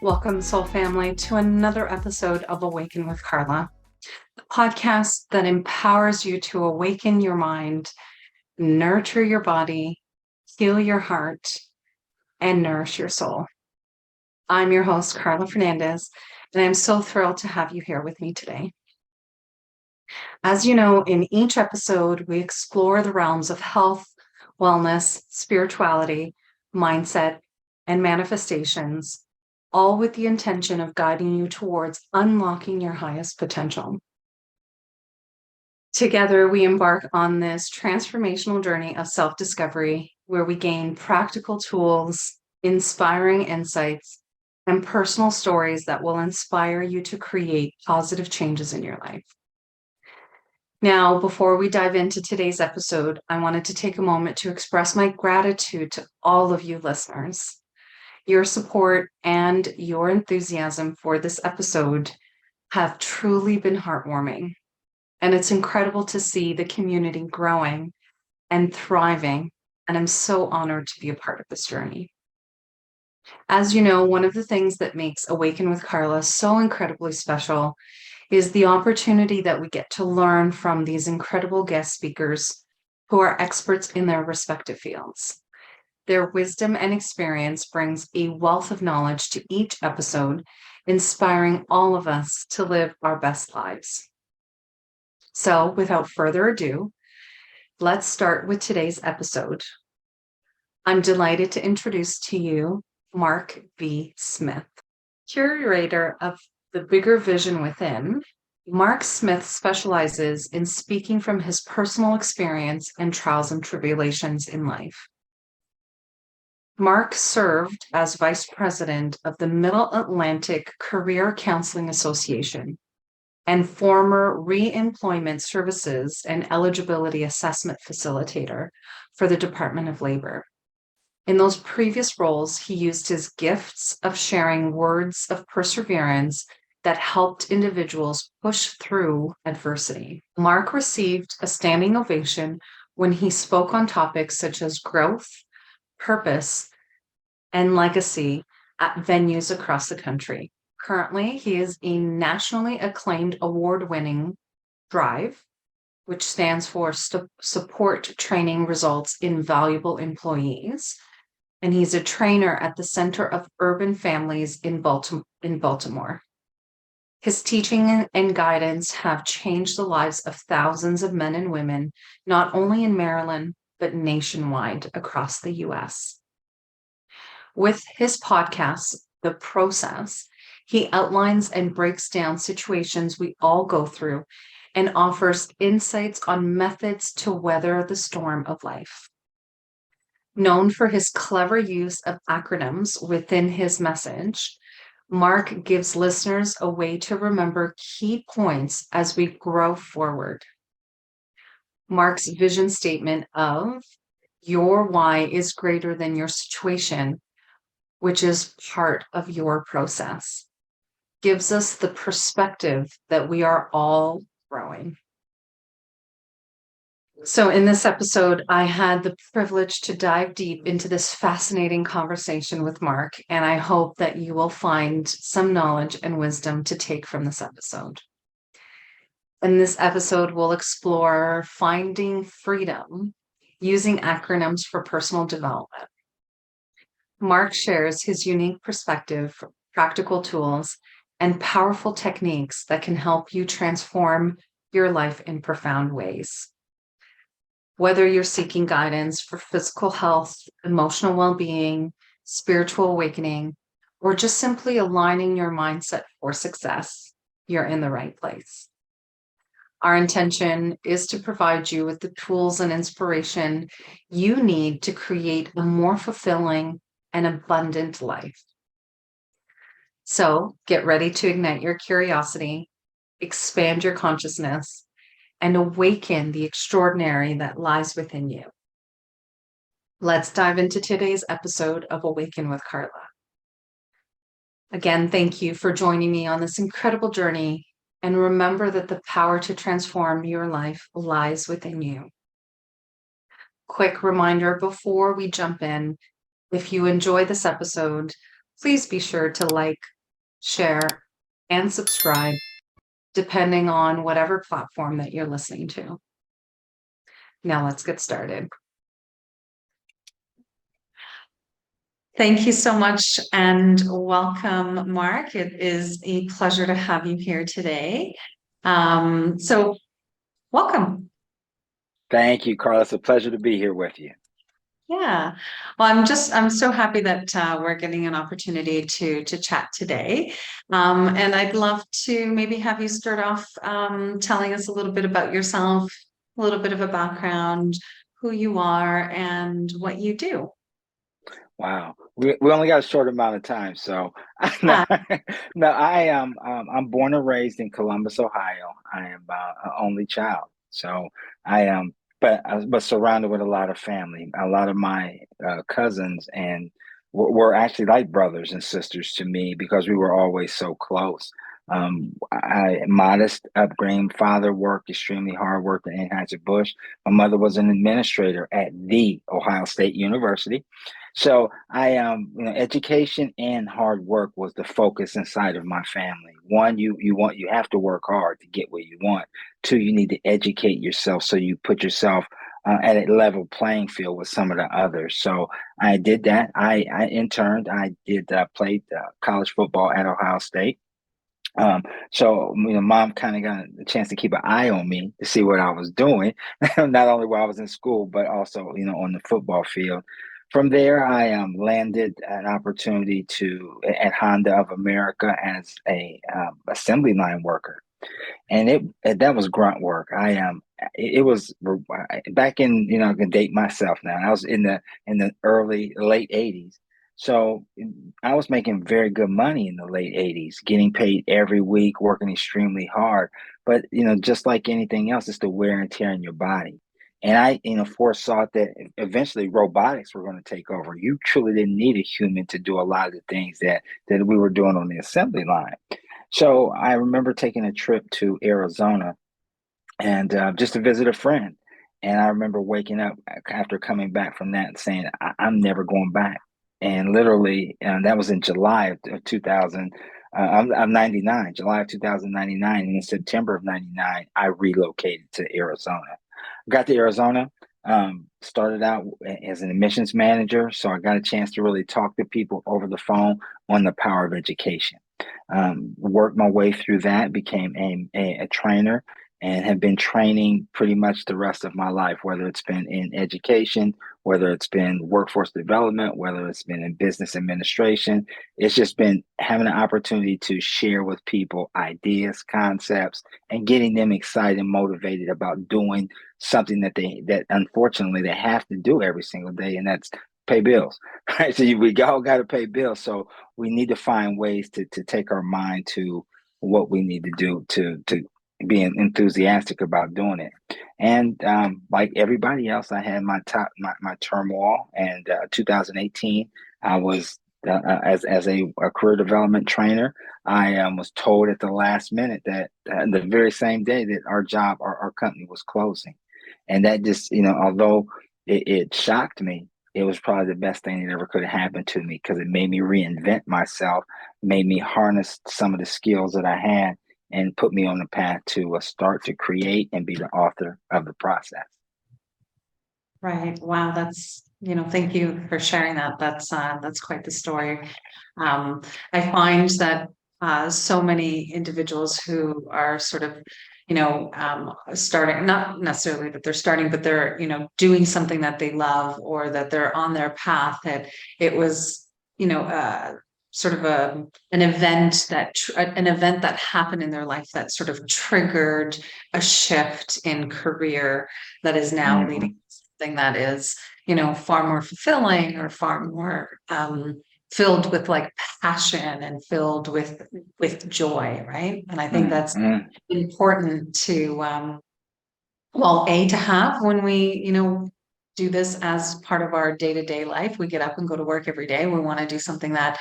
Welcome, Soul Family, to another episode of Awaken with Carla, the podcast that empowers you to awaken your mind, nurture your body, heal your heart, and nourish your soul. I'm your host, Carla Fernandez, and I'm so thrilled to have you here with me today. As you know, in each episode, we explore the realms of health, wellness, spirituality, mindset, and manifestations, all with the intention of guiding you towards unlocking your highest potential. Together, we embark on this transformational journey of self-discovery where we gain practical tools, inspiring insights, and personal stories that will inspire you to create positive changes in your life. Now, before we dive into today's episode, I wanted to take a moment to express my gratitude to all of you listeners. Your support and your enthusiasm for this episode have truly been heartwarming. And it's incredible to see the community growing and thriving. And I'm so honored to be a part of this journey. As you know, one of the things that makes Awaken with Carla so incredibly special is the opportunity that we get to learn from these incredible guest speakers who are experts in their respective fields. Their wisdom and experience brings a wealth of knowledge to each episode, inspiring all of us to live our best lives. So, without further ado, let's start with today's episode. I'm delighted to introduce to you Mark V. Smith, curator of The Bigger Vision Within. Mark Smith specializes in speaking from his personal experience and trials and tribulations in life. Mark served as vice president of the Middle Atlantic Career Counseling Association and former Reemployment Services and Eligibility Assessment Facilitator for the Department of Labor. In those previous roles, he used his gifts of sharing words of perseverance that helped individuals push through adversity. Mark received a standing ovation when he spoke on topics such as growth, purpose, and legacy at venues across the country. Currently, he is a nationally acclaimed award-winning DRIVE, which stands for Support Training Results in Valuable Employees, and he's a trainer at the Center of Urban Families in Baltimore. His teaching and guidance have changed the lives of thousands of men and women, not only in Maryland, but nationwide across the U.S. With his podcast, The Process, he outlines and breaks down situations we all go through and offers insights on methods to weather the storm of life. Known for his clever use of acronyms within his message, Mark gives listeners a way to remember key points as we grow forward. Mark's vision statement of your why is greater than your situation, which is part of your process, gives us the perspective that we are all growing. So in this episode, I had the privilege to dive deep into this fascinating conversation with Mark, and I hope that you will find some knowledge and wisdom to take from this episode. In this episode, we'll explore finding freedom using acronyms for personal development. Mark shares his unique perspective, practical tools, and powerful techniques that can help you transform your life in profound ways. Whether you're seeking guidance for physical health, emotional well-being, spiritual awakening, or just simply aligning your mindset for success, you're in the right place. Our intention is to provide you with the tools and inspiration you need to create a more fulfilling and abundant life. So get ready to ignite your curiosity, expand your consciousness, and awaken the extraordinary that lies within you. Let's dive into today's episode of Awaken with Carla. Again, thank you for joining me on this incredible journey, and remember that the power to transform your life lies within you. Quick reminder before we jump in, if you enjoy this episode, please be sure to like, share, and subscribe, depending on whatever platform that you're listening to. Now let's get started. Thank you so much and welcome, Mark. It is a pleasure to have you here today. So welcome. Thank you, Carla. It's a pleasure to be here with you. Yeah. Well, I'm so happy that we're getting an opportunity to chat today. And I'd love to maybe have you start off telling us a little bit about yourself, a little bit of a background, who you are, and what you do. Wow. We only got a short amount of time, so no, Yeah. no, I am I'm born and raised in Columbus, Ohio. I am an only child, so I am, but surrounded with a lot of family. A lot of my cousins and were actually like brothers and sisters to me because we were always so close. I modest upbringing. Father worked extremely hard, worked at Anheuser-Busch. My mother was an administrator at the Ohio State University. So education and hard work was the focus inside of my family. One, you have to work hard to get what you want. Two, you need to educate yourself so you put yourself at a level playing field with some of the others. So I did that. I interned. I did played college football at Ohio State. So mom kind of got a chance to keep an eye on me to see what I was doing, not only while I was in school, but also on the football field. From there, I landed an opportunity at Honda of America as a assembly line worker, and that was grunt work. It was back in, I can date myself now. I was in the early late '80s, so I was making very good money in the late '80s, getting paid every week, working extremely hard. But just like anything else, it's the wear and tear in your body. And I, foresaw that eventually robotics were going to take over. You truly didn't need a human to do a lot of the things that we were doing on the assembly line. So I remember taking a trip to Arizona and just to visit a friend. And I remember waking up after coming back from that and saying, I'm never going back. And literally, that was in July of 2000. I'm 99, July of 2099. And in September of 99, I relocated to Arizona. Got to Arizona, started out as an admissions manager. So I got a chance to really talk to people over the phone on the power of education. Worked my way through that, became a trainer, and have been training pretty much the rest of my life, whether it's been in education, whether it's been workforce development, whether it's been in business administration. It's just been having an opportunity to share with people ideas, concepts, and getting them excited and motivated about doing something that unfortunately they have to do every single day, and that's pay bills. Right? So we all got to pay bills. So we need to find ways to take our mind to what we need to do to be enthusiastic about doing it. And like everybody else, I had my turmoil. And 2018, I was as a career development trainer. I was told at the last minute that the very same day that our company was closing, and that just although it shocked me, it was probably the best thing that ever could have happened to me because it made me reinvent myself, made me harness some of the skills that I had, and put me on the path to start to create and be the author of the process. Right. Wow. Thank you for sharing that. That's quite the story. I find that so many individuals who are sort of, starting, not necessarily that they're starting, but they're, doing something that they love or that they're on their path, that it was, sort of an event that happened in their life that sort of triggered a shift in career that is now leading Hmm. to something that is, far more fulfilling or far more filled with like passion and filled with joy, right? And I think that's Hmm. important to to have when we, do this as part of our day-to-day life. We get up and go to work every day. We want to do something that,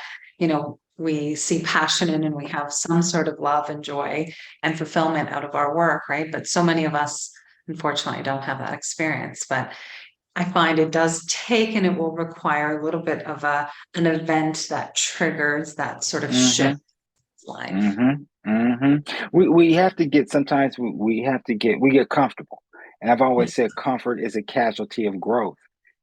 we see passion in and we have some sort of love and joy and fulfillment out of our work, right? But so many of us, unfortunately, don't have that experience. But I find it does take, and it will require a little bit of an event that triggers that sort of shift Mm-hmm. in life. Mm-hmm. Mm-hmm. We have to get sometimes we have to get we get comfortable. And I've always said comfort is a casualty of growth.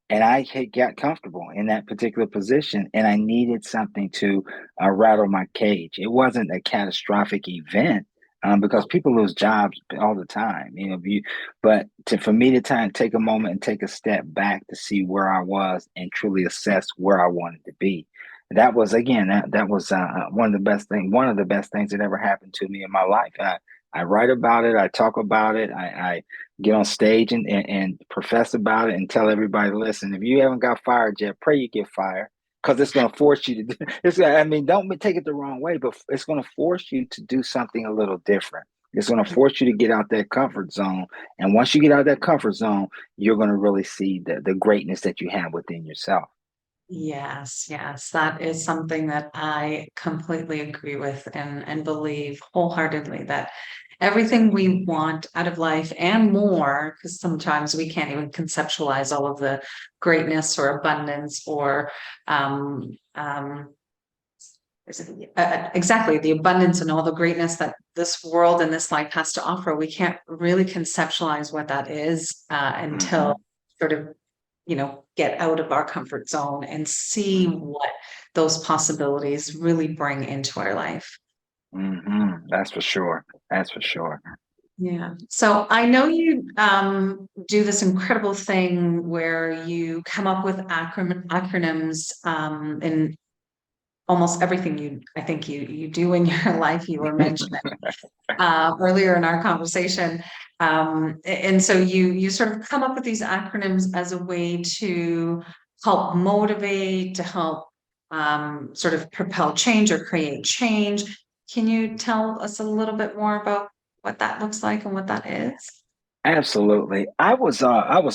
And I had got comfortable in that particular position, and I needed something to rattle my cage. It wasn't a catastrophic event because people lose jobs all the time, you know. But for me to try and take a moment and take a step back to see where I was and truly assess where I wanted to be, that was again that was one of the best things that ever happened to me in my life. I write about it, I talk about it, I get on stage and profess about it and tell everybody, listen, if you haven't got fired yet, pray you get fired because it's going to force you to do it's. I mean, don't take it the wrong way, but it's going to force you to do something a little different. It's going to force you to get out that comfort zone. And once you get out of that comfort zone, you're going to really see the greatness that you have within yourself. Yes, yes, that is something that I completely agree with and believe wholeheartedly that everything we want out of life and more, because sometimes we can't even conceptualize all of the greatness or abundance or um, um, exactly the abundance and all the greatness that this world and this life has to offer. We can't really conceptualize what that is Mm-hmm. until sort of get out of our comfort zone and see what those possibilities really bring into our life. Mm-hmm. That's for sure. That's for sure. Yeah. So I know you do this incredible thing where you come up with acronyms in almost everything I think you do in your life. You were mentioning earlier in our conversation. And so you sort of come up with these acronyms as a way to help motivate, to help sort of propel change or create change. Can you tell us a little bit more about what that looks like and what that is? Absolutely. I was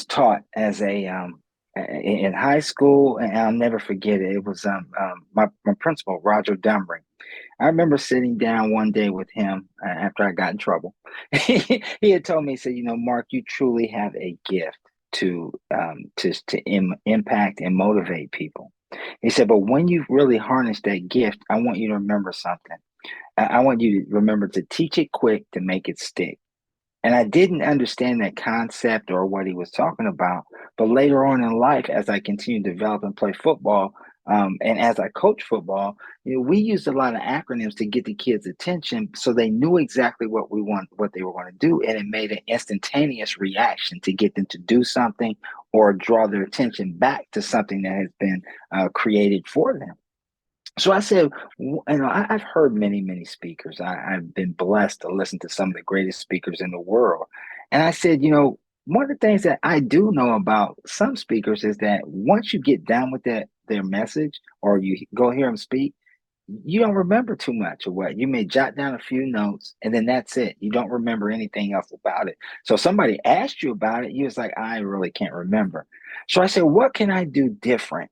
taught as a in high school, and I'll never forget it. It was my principal, Roger Dumring. I remember sitting down one day with him after I got in trouble. He had told me, he said, Mark, you truly have a gift to impact and motivate people. He said, but when you really harness that gift, I want you to remember something. I want you to remember to teach it quick to make it stick. And I didn't understand that concept or what he was talking about. But later on in life, as I continued to develop and play football, and as I coach football, we used a lot of acronyms to get the kids' attention, so they knew exactly what they were going to do, and it made an instantaneous reaction to get them to do something or draw their attention back to something that has been created for them. So I said, I've heard many, many speakers. I've been blessed to listen to some of the greatest speakers in the world. And I said, one of the things that I do know about some speakers is that once you get down with their message or you go hear them speak, you don't remember too much of what you may jot down a few notes and then that's it. You don't remember anything else about it. So somebody asked you about it, you was like, I really can't remember. So I said, what can I do different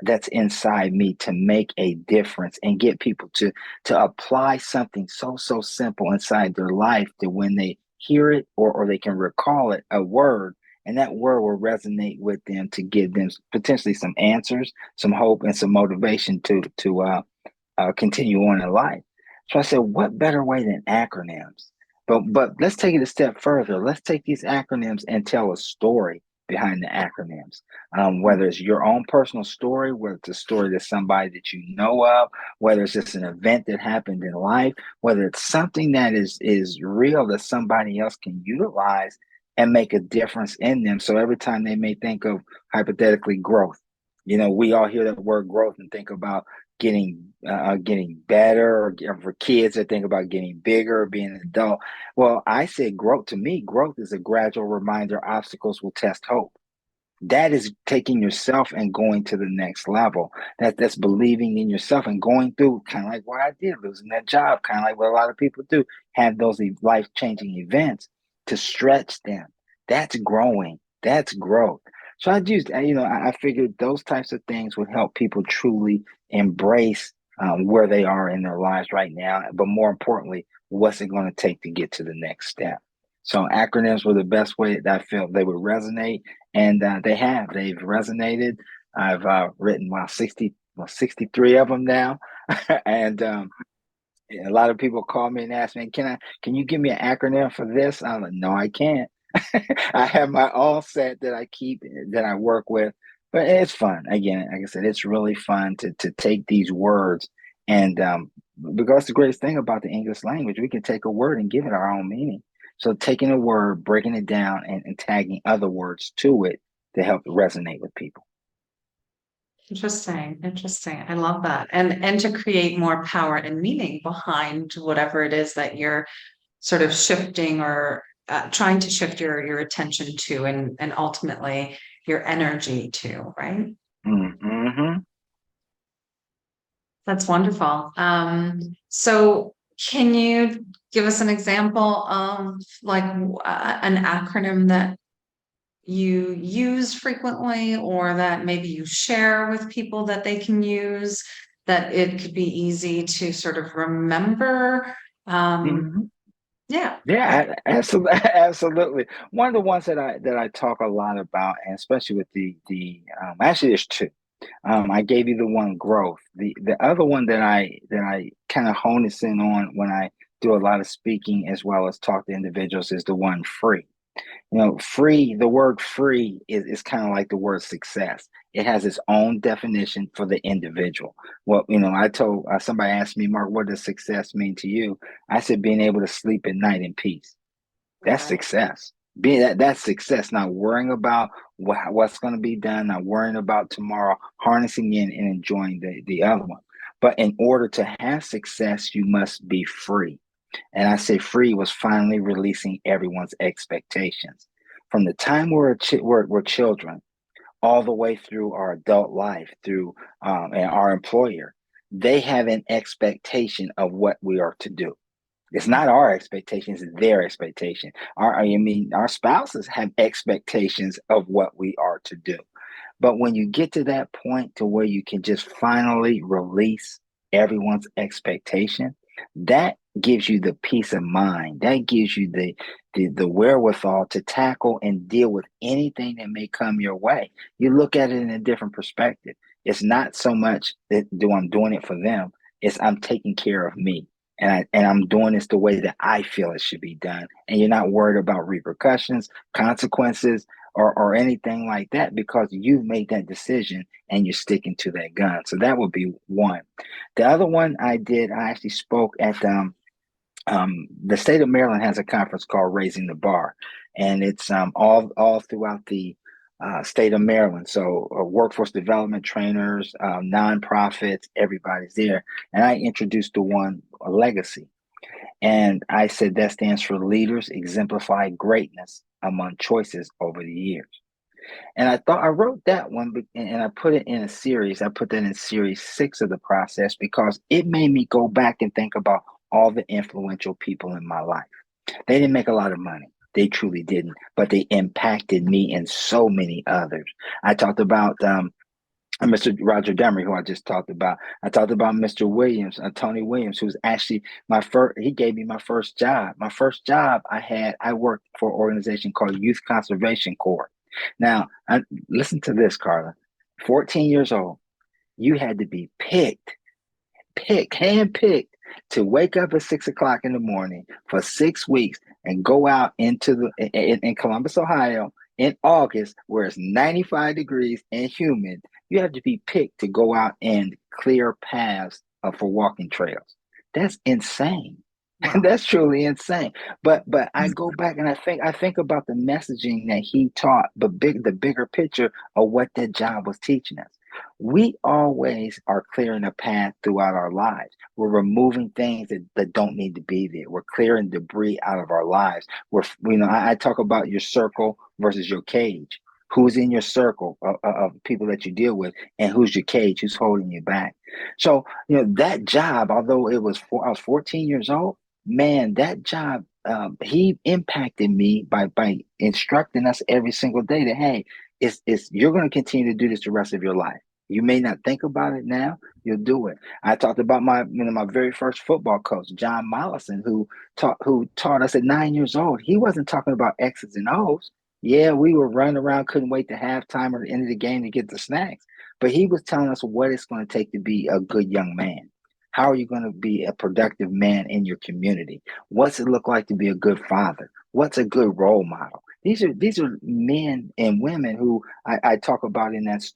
that's inside me to make a difference and get people to apply something so simple inside their life that when they hear it or they can recall it, a word, and that word will resonate with them to give them potentially some answers, some hope, and some motivation to continue on in life. So I said, what better way than acronyms? But let's take it a step further. Let's take these acronyms and tell a story behind the acronyms. Whether it's your own personal story, whether it's a story that somebody that you know of, whether it's just an event that happened in life, whether it's something that is real that somebody else can utilize and make a difference in them. So every time they may think of hypothetically growth, we all hear that word growth and think about getting better, or for kids that think about getting bigger or being an adult. Well, I said growth. To me, growth is a gradual reminder obstacles will test hope. That is taking yourself and going to the next level. That's believing in yourself and going through kind of like what I did, losing that job, kind of like what a lot of people do, have those life-changing events to stretch them. That's growing. That's growth. So I figured those types of things would help people truly embrace where they are in their lives right now, but more importantly, what's it going to take to get to the next step? So acronyms were the best way that I felt they would resonate, and they've resonated. I've written 63 of them now, and a lot of people call me and ask me, can you give me an acronym for this? I'm like, no, I can't. I have my all set that I keep, that I work with, but it's fun. Again, like I said, it's really fun to take these words, and because the greatest thing about the English language, we can take a word and give it our own meaning. So taking a word, breaking it down, and tagging other words to it to help resonate with people. Interesting, interesting. I love that. And to create more power and meaning behind whatever it is that you're sort of shifting or trying to shift your attention to and ultimately your energy to, right? Mm-hmm. That's wonderful. So can you give us an example of like an acronym that you use frequently or that maybe you share with people that they can use, that it could be easy to sort of remember? Mm-hmm. Yeah. Yeah, absolutely, absolutely. One of the ones that I talk a lot about, and especially with the actually there's two. I gave you the one growth. The other one that I kind of hone this in on when I do a lot of speaking as well as talk to individuals is the one free. Free, the word free is kind of like the word success. It has its own definition for the individual. Well, I told somebody asked me, Mark, what does success mean to you? I said, being able to sleep at night in peace. That's Right. success. Being that's success. Not worrying about what's going to be done, not worrying about tomorrow, harnessing in and enjoying the other one. But in order to have success, you must be free. And I say free was finally releasing everyone's expectations. From the time we're children, all the way through our adult life, through and our employer, they have an expectation of what we are to do. It's not our expectations, it's their expectation. Our spouses have expectations of what we are to do. But when you get to that point to where you can just finally release everyone's expectation, that gives you the peace of mind. That gives you the wherewithal to tackle and deal with anything that may come your way. You look at it in a different perspective. It's not so much that I'm doing it for them. It's I'm taking care of me. And I'm doing this the way that I feel it should be done. And you're not worried about repercussions, consequences, or anything like that because you've made that decision and you're sticking to that gun. So that would be one. The other one I actually spoke at the state of Maryland has a conference called Raising the Bar, and it's all throughout the state of Maryland. So workforce development trainers, nonprofits, everybody's there. And I introduced the one legacy. And I said that stands for leaders exemplify greatness among choices over the years. And I thought I wrote that one and I put it in a series. I put that in series 6 of the process because it made me go back and think about all the influential people in my life. They didn't make a lot of money. They truly didn't, but they impacted me and so many others. I talked about Mr. Roger Demery, who I just talked about. I talked about Mr. Williams, Tony Williams, who's actually my first. He gave me my first job. My first job I worked for an organization called Youth Conservation Corps. Now, listen to this, Carla. 14 years old, you had to be handpicked to wake up at 6 o'clock in the morning for 6 weeks and go out in Columbus, Ohio, in August, where it's 95 degrees and humid. You have to be picked to go out and clear paths for walking trails. That's insane. Wow. That's truly insane. But I go back and I think about the messaging that he taught, the bigger picture of what that job was teaching us. We always are clearing a path throughout our lives. We're removing things that don't need to be there. We're clearing debris out of our lives. I talk about your circle versus your cage. Who's in your circle of people that you deal with, and who's your cage? Who's holding you back? So that job, although I was 14 years old, man, that job, he impacted me by instructing us every single day that hey, it's you're going to continue to do this the rest of your life. You may not think about it now, you'll do it. I talked about my very first football coach, John Mollison, who taught us at 9 years old. He wasn't talking about X's and O's. Yeah, we were running around, couldn't wait to halftime or the end of the game to get the snacks. But he was telling us what it's going to take to be a good young man. How are you going to be a productive man in your community? What's it look like to be a good father? What's a good role model? These are men and women who I talk about in those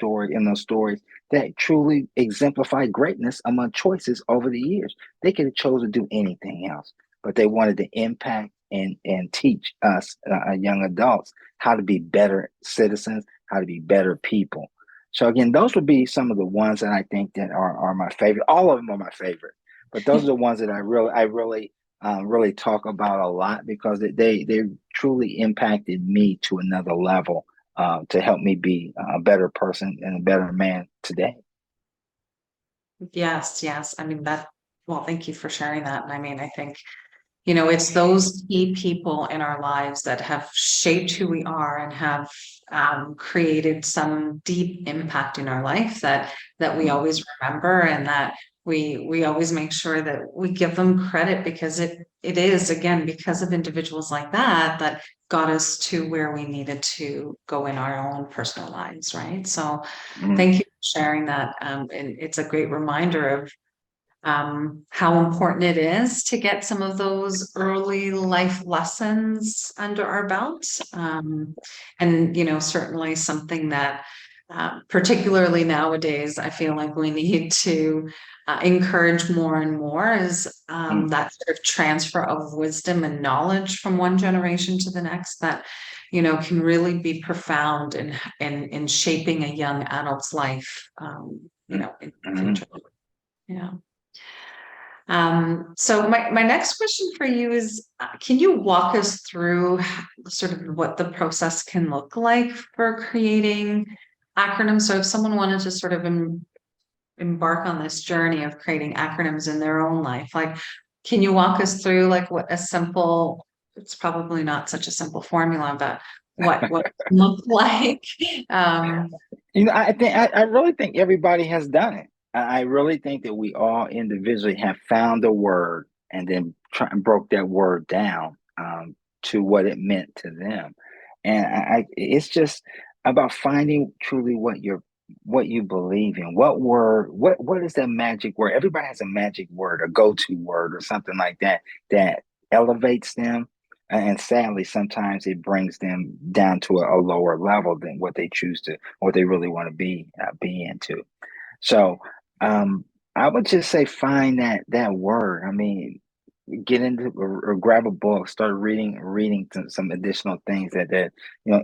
stories that truly exemplify greatness among choices over the years. They could have chosen to do anything else, but they wanted to impact and teach us young adults how to be better citizens, how to be better people. So again, those would be some of the ones that I think that are my favorite. All of them are my favorite, but those are the ones that I really talk about a lot because they truly impacted me to another level to help me be a better person and a better man today. Yes, yes. I mean, well, thank you for sharing that. And I mean, I think, it's those key people in our lives that have shaped who we are and have created some deep impact in our life that we Mm, always remember, and that we always make sure that we give them credit, because it is, again, because of individuals like that got us to where we needed to go in our own personal lives, right? So mm, thank you for sharing that. And it's a great reminder of how important it is to get some of those early life lessons under our belts. And, certainly something that, particularly nowadays, I feel like we need to encourage more and more is mm, that sort of transfer of wisdom and knowledge from one generation to the next that, can really be profound in shaping a young adult's life, mm, in the mm. future. Yeah. So my next question for you is, can you walk us through sort of what the process can look like for creating acronyms? So if someone wanted to sort of embark on this journey of creating acronyms in their own life, like, can you walk us through like what a simple, it's probably not such a simple formula, but what it can look like? Um, I really think everybody has done it. I really think that we all individually have found a word and then broke that word down to what it meant to them, and it's just about finding truly what you believe in. What word? What is that magic word? Everybody has a magic word, a go-to word, or something like that that elevates them, and sadly, sometimes it brings them down to a lower level than what they choose to, what they really want to be into. So, I would just say find that word. I mean, get into or grab a book, start reading some additional things that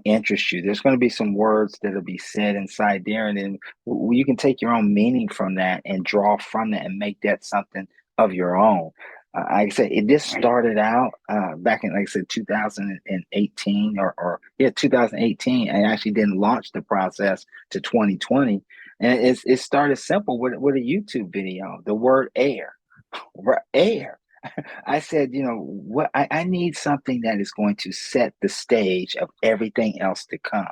interest you. There's going to be some words that'll be said inside there, and then you can take your own meaning from that and draw from that and make that something of your own. Like I said, it just started out back in, like I said, 2018 or yeah, 2018. I actually didn't launch the process to 2020, and it started simple with a YouTube video. The word air, air. I said, what I need something that is going to set the stage of everything else to come.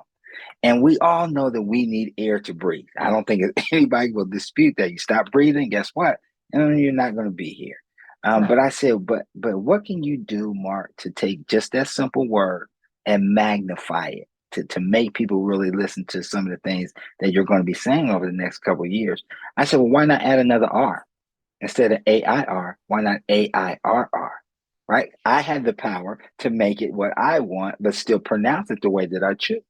And we all know that we need air to breathe. I don't think anybody will dispute that. You stop breathing, guess what? And you're not going to be here. But I said, but what can you do, Mark, to take just that simple word and magnify it to make people really listen to some of the things that you're going to be saying over the next couple of years? I said, well, why not add another R? Instead of AIR, why not AIRR? Right? I had the power to make it what I want, but still pronounce it the way that I choose.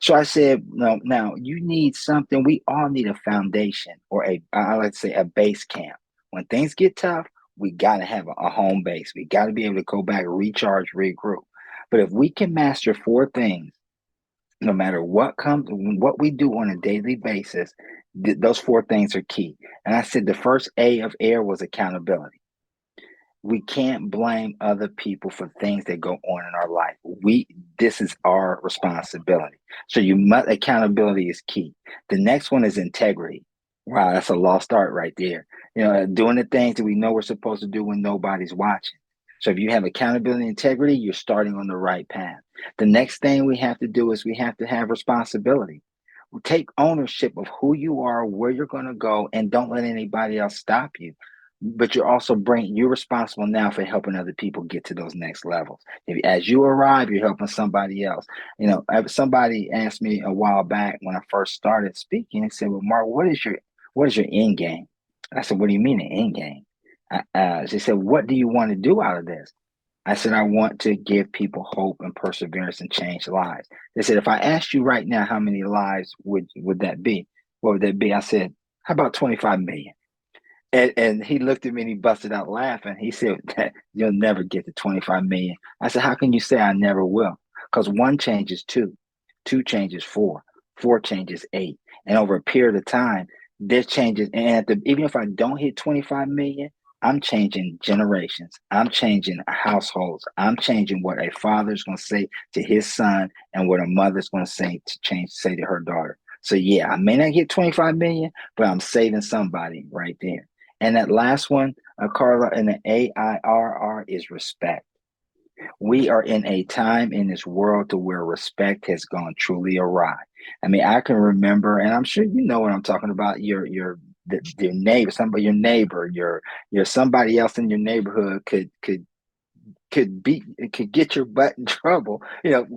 So I said, no, now you need something. We all need a foundation or I like to say a base camp. When things get tough, we got to have a home base. We got to be able to go back, recharge, regroup. But if we can master four things, no matter what we do on a daily basis, those four things are key. And I said the first A of air was accountability. We can't blame other people for things that go on in our life. This is our responsibility. So accountability is key. The next one is integrity. Wow, that's a lost art right there. Doing the things that we know we're supposed to do when nobody's watching. So if you have accountability and integrity, you're starting on the right path. The next thing we have to do is we have to have responsibility. Take ownership of who you are, where you're going to go, and don't let anybody else stop you. But you're responsible now for helping other people get to those next levels. As you arrive, you're helping somebody else. Somebody asked me a while back when I first started speaking and said, "Well, Mark, what is your end game?" I said, "What do you mean an end game?" She said, "What do you want to do out of this?" I said, "I want to give people hope and perseverance and change lives." They said, "If I asked you right now, how many lives would that be? What would that be?" I said, "How about 25 million?" And he looked at me and he busted out laughing. He said, "You'll never get to 25 million." I said, "How can you say I never will?" Because one changes two, two changes four, four changes eight. And over a period of time, this changes. And even if I don't hit 25 million, I'm changing generations. I'm changing households. I'm changing what a father's going to say to his son and what a mother's going to say to her daughter. So yeah, I may not get 25 million, but I'm saving somebody right there. And that last one, Carla, in the AIRR is respect. We are in a time in this world to where respect has gone truly awry. I mean, I can remember, and I'm sure you know what I'm talking about. Your neighbor, your neighbor, your somebody else in your neighborhood could get your butt in trouble.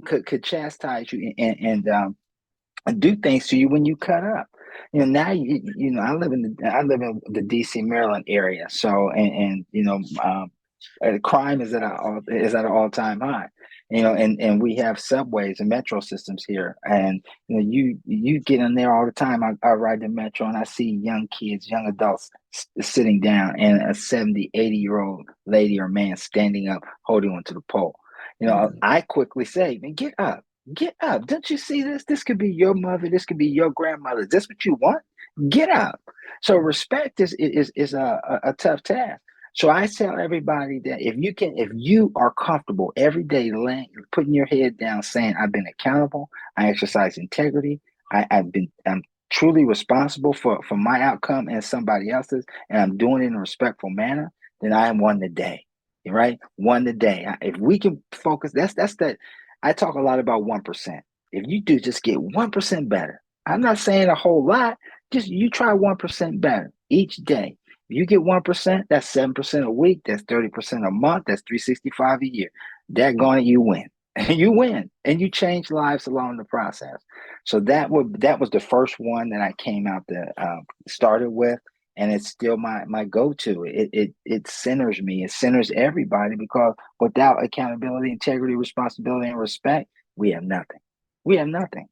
Could chastise you and do things to you when you cut up. Now I live in the DC Maryland area, so crime is at an all-time high. And we have subways and metro systems here, and you get in there all the time. I ride the metro and I see young kids, young adults sitting down, and a 70, 80-year-old lady or man standing up holding onto the pole. I quickly say, "Man, get up. Get up. Don't you see this? This could be your mother. This could be your grandmother. Is this what you want? Get up." So respect is a tough task. So I tell everybody that if you are comfortable every day putting your head down, saying, "I've been accountable, I exercise integrity, I'm truly responsible for my outcome and somebody else's, and I'm doing it in a respectful manner," then I am won the day. Right? Won the day. If we can focus, that's that. I talk a lot about 1%. If you do just get 1% better, I'm not saying a whole lot, just you try 1% better each day. If you get 1%, that's 7% a week, that's 30% a month, that's 365 a year. Daggone it, you win. You win, and you change lives along the process. So that was the first one that I came out that started with, and it's still my go-to. It centers me. It centers everybody, because without accountability, integrity, responsibility, and respect, we have nothing. We have nothing.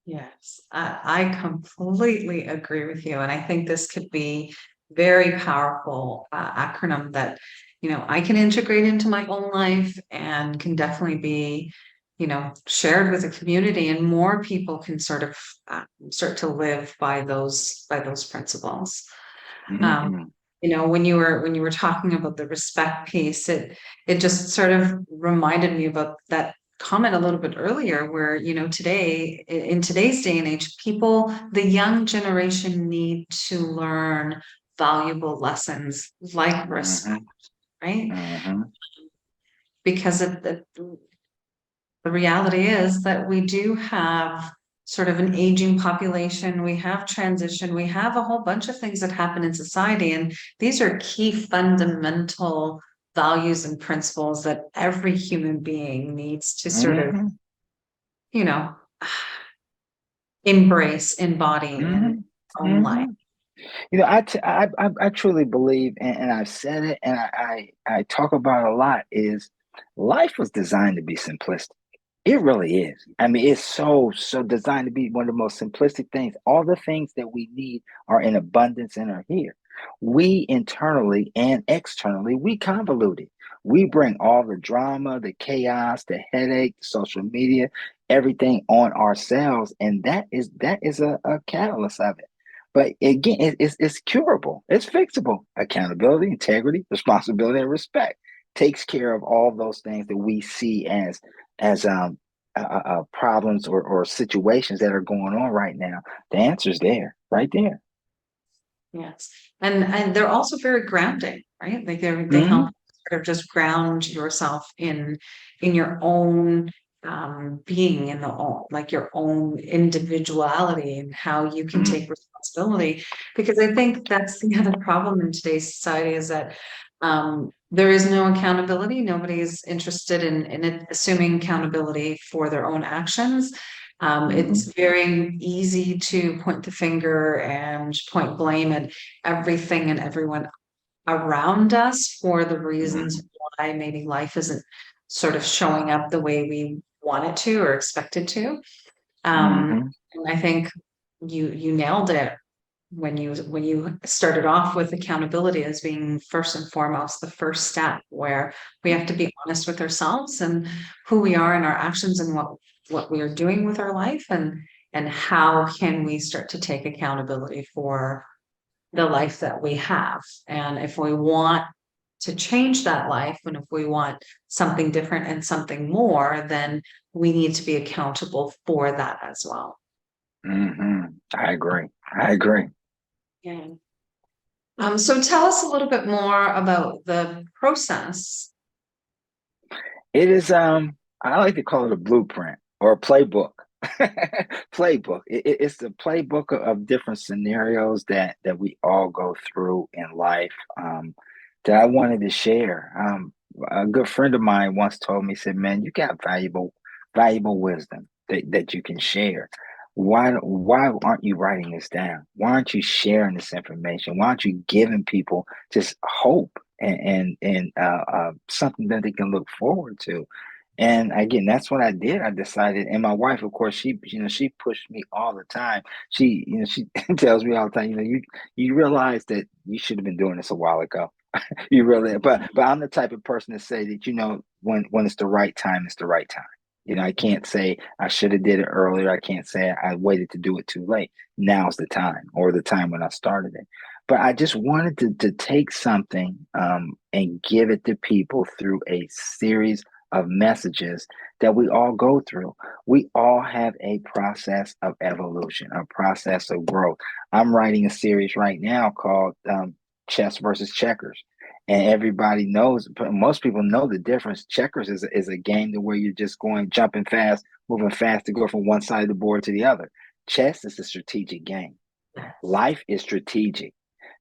Yes, I completely agree with you. And I think this could be very powerful acronym that, I can integrate into my own life and can definitely be, shared with the community, and more people can sort of start to live by those principles. Um, Mm-hmm. when you were talking about the respect piece, it just sort of reminded me about that comment a little bit earlier, where today, in today's day and age, the young generation need to learn valuable lessons like respect, Mm-hmm. right? Mm-hmm. Because the reality is that we do have sort of an aging population, we have transition, we have a whole bunch of things that happen in society, and these are key fundamental values and principles that every human being needs to sort of, Mm-hmm. you know, embrace, embody in its Mm-hmm. own life. Mm-hmm. I truly believe, and I've said it, and I talk about it a lot, is life was designed to be simplistic. It really is. I mean, it's so designed to be one of the most simplistic things. All the things that we need are in abundance and are here. We internally and externally, we convolute it. We bring all the drama, the chaos, the headache, the social media, everything on ourselves, and that is a catalyst of it. But again, it's curable. It's fixable. Accountability, integrity, responsibility, and respect takes care of all those things that we see as problems or situations that are going on right now. The answer's there, right there. Yes. And they're also very grounding, right? Like they help Hmm. sort of just ground yourself in your own being in the own, like your own individuality and how you can Mm-hmm. take responsibility. Because I think that's the other problem in today's society is that there is no accountability. Nobody's interested in assuming accountability for their own actions. Mm-hmm. It's very easy to point the finger and point blame at everything and everyone around us for the reasons why maybe life isn't sort of showing up the way we want it to or expected to. Mm-hmm. And I think you nailed it when you started off with accountability as being first and foremost the first step, where we have to be honest with ourselves and who we are in our actions and what we are doing with our life, and how can we start to take accountability for the life that we have. And if we want to change that life, and if we want something different and something more, then we need to be accountable for that as well. Mm-hmm. I agree. I agree. Yeah. So tell us a little bit more about the process. It is I like to call it a blueprint or a playbook. Playbook. It's the playbook of different scenarios that we all go through in life, that I wanted to share. A good friend of mine once told me, said, "Man, you got valuable wisdom that you can share. Why aren't you writing this down? Why aren't you sharing this information? Why aren't you giving people just hope and something that they can look forward to?" And again, that's what I did. I decided, and my wife, of course, she pushed me all the time. She tells me all the time, you realize that you should have been doing this a while ago. You really, but I'm the type of person to say that, when it's the right time, it's the right time. I can't say I should have did it earlier. I can't say I waited to do it too late. Now's the time, or the time when I started it. But I just wanted to take something, and give it to people through a series of messages that we all go through. We all have a process of evolution, a process of growth. I'm writing a series right now called Chess versus Checkers. And everybody knows, most people know the difference. Checkers is a game to where you're just jumping fast, moving fast to go from one side of the board to the other. Chess is a strategic game. Life is strategic.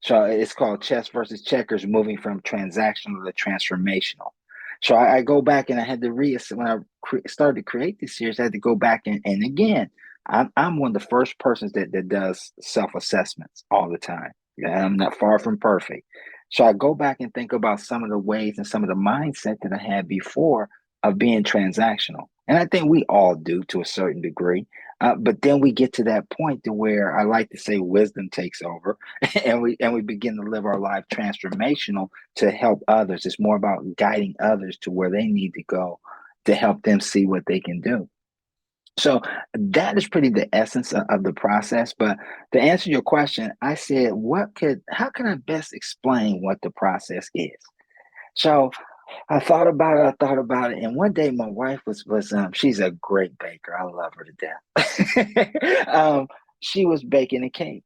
So it's called chess versus checkers, moving from transactional to transformational. So I go back and I had to when I started to create this series, I had to go back and again, I'm one of the first persons that does self assessments all the time. Yeah, I'm not far from perfect. So I go back and think about some of the ways and some of the mindset that I had before of being transactional. And I think we all do to a certain degree. But then we get to that point to where I like to say wisdom takes over, and we begin to live our life transformational to help others. It's more about guiding others to where they need to go to help them see what they can do. So that is pretty the essence of the process. But to answer your question, I said, how can I best explain what the process is? So I thought about it, and one day my wife was she's a great baker. I love her to death. She was baking a cake,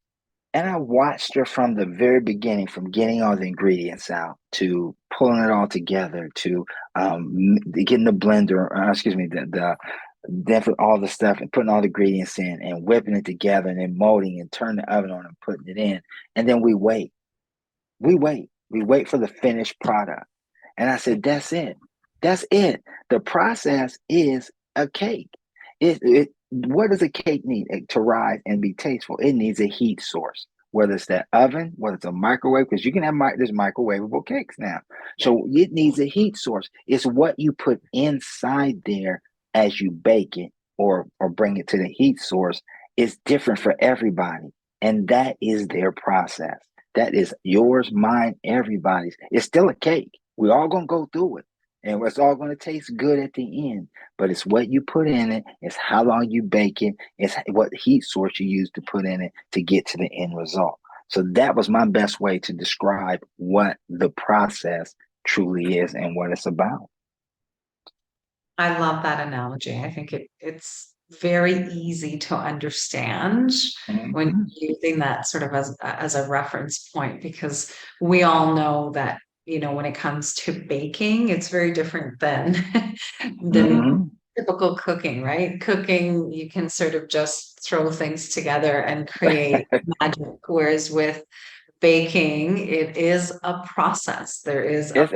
and I watched her from the very beginning, from getting all the ingredients out to pulling it all together to getting the blender, excuse me, the then for all the stuff and putting all the ingredients in and whipping it together and then molding and turning the oven on and putting it in, and then we wait for the finished product. And I said, that's it. That's it. The process is a cake. What does a cake need to rise and be tasteful? It needs a heat source, whether it's that oven, whether it's a microwave, because you can have there's microwavable cakes now. So it needs a heat source. It's what you put inside there as you bake it or bring it to the heat source is different for everybody. And that is their process. That is yours, mine, everybody's. It's still a cake. We're all gonna go through it. And it's all gonna taste good at the end. But it's what you put in it, it's how long you bake it, it's what heat source you use to put in it to get to the end result. So that was my best way to describe what the process truly is and what it's about. I love that analogy. I think it's very easy to understand when Mhm. using that sort of as a reference point, because we all know that, when it comes to baking, it's very different than than Mhm. typical cooking, right? Cooking, you can sort of just throw things together and create magic. Whereas with baking, it is a process. There is a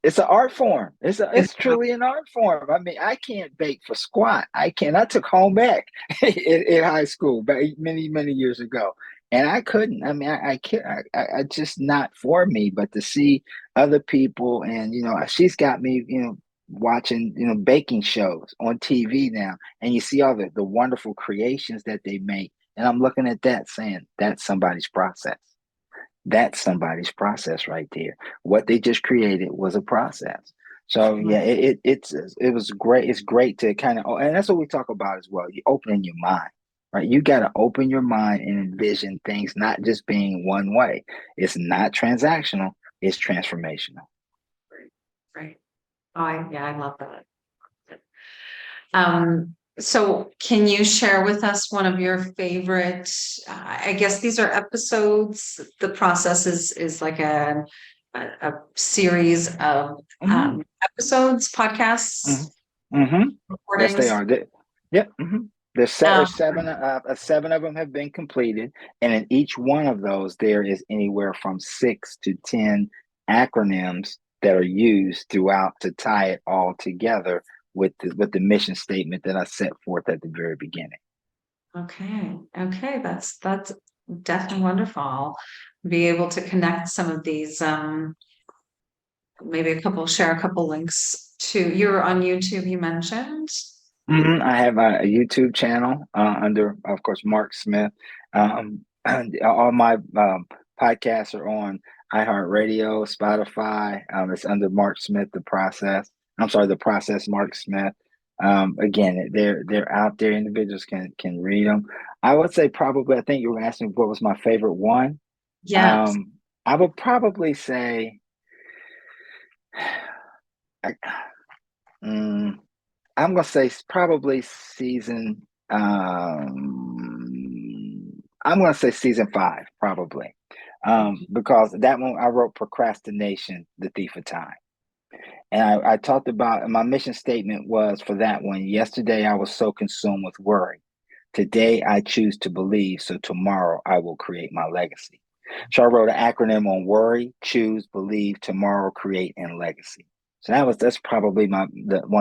It's an art form. it's It's truly an art form. I mean, I can't bake for squat. I can. I took home ec in high school back many years ago, and I couldn't. I mean, I can't. I just not for me. But to see other people, and she's got me, watching baking shows on TV now, and you see all the wonderful creations that they make, and I'm looking at that saying that's somebody's process. That's somebody's process right there. What they just created was a process. So yeah, it was great. It's great to kind of, and that's what we talk about as well. You opening your mind, right? You got to open your mind and envision things not just being one way. It's not transactional. It's transformational. right. Yeah, I love that. So can you share with us one of your favorite, I guess these are episodes. The process is like a series of Hmm. episodes, podcasts, Hmm. Yes, they recordings. are. Yep. There's Um, seven of them have been completed, and in each one of those, there is anywhere from 6 to 10 acronyms that are used throughout to tie it all together with the mission statement that I set forth at the very beginning. okay, that's definitely wonderful. I'll be able to connect some of these, maybe share a couple links to, you're on YouTube, you mentioned. I have a YouTube channel under, of course, Mark Smith. And all my podcasts are on iHeartRadio, Spotify. It's under Mark Smith, The Process. I'm sorry, The Process, Mark Smith. Again, they're out there. Individuals can read them. I would say probably. I think you were asking what was my favorite one. Yes. Um, I would probably say. I, mm, I'm gonna say probably season. I'm gonna say season 5, probably, because that one I wrote procrastination, the thief of time, and I talked about, and my mission statement was for that one. Yesterday I was so consumed with worry. Today I choose to believe, so tomorrow I will create my legacy. So I wrote an acronym on worry, choose, believe, tomorrow, create, and legacy. So that's probably one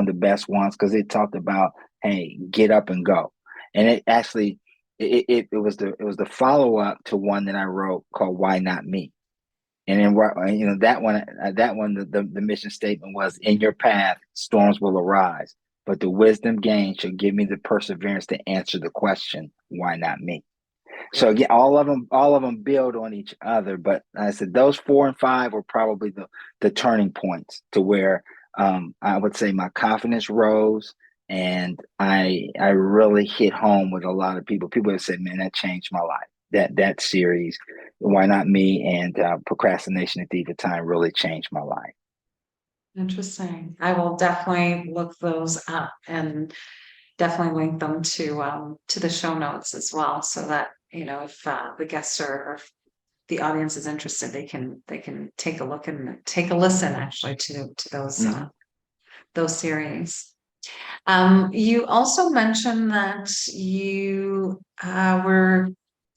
of the best ones because it talked about, hey, get up and go, and it actually it was the follow up to one that I wrote called Why Not Me. And then that one the mission statement was, in your path storms will arise, but the wisdom gained shall give me the perseverance to answer the question, why not me? So Great. again, all of them build on each other. But I said those 4 and 5 were probably the turning points to where I would say my confidence rose, and I really hit home with a lot of people. People have said, "Man, that changed my life." That series, Why Not Me, and Procrastination at the Time really changed my life. Interesting. I will definitely look those up and definitely link them to the show notes as well, so that if the guests or if the audience is interested, they can take a look and take a listen actually to Hmm. those series. You also mentioned that you were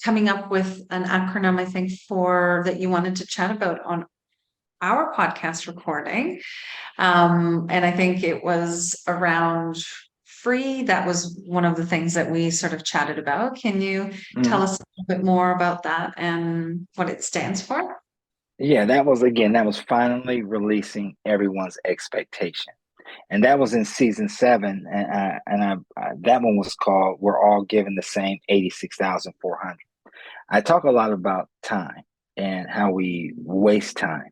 coming up with an acronym, I think, for that you wanted to chat about on our podcast recording. And I think it was around free. That was one of the things that we sort of chatted about. Can you tell Hmm. us a little bit more about that and what it stands for? Yeah, that was finally releasing everyone's expectation. And that was in season 7, and that one was called "We're All Given the Same 86,400." I talk a lot about time and how we waste time,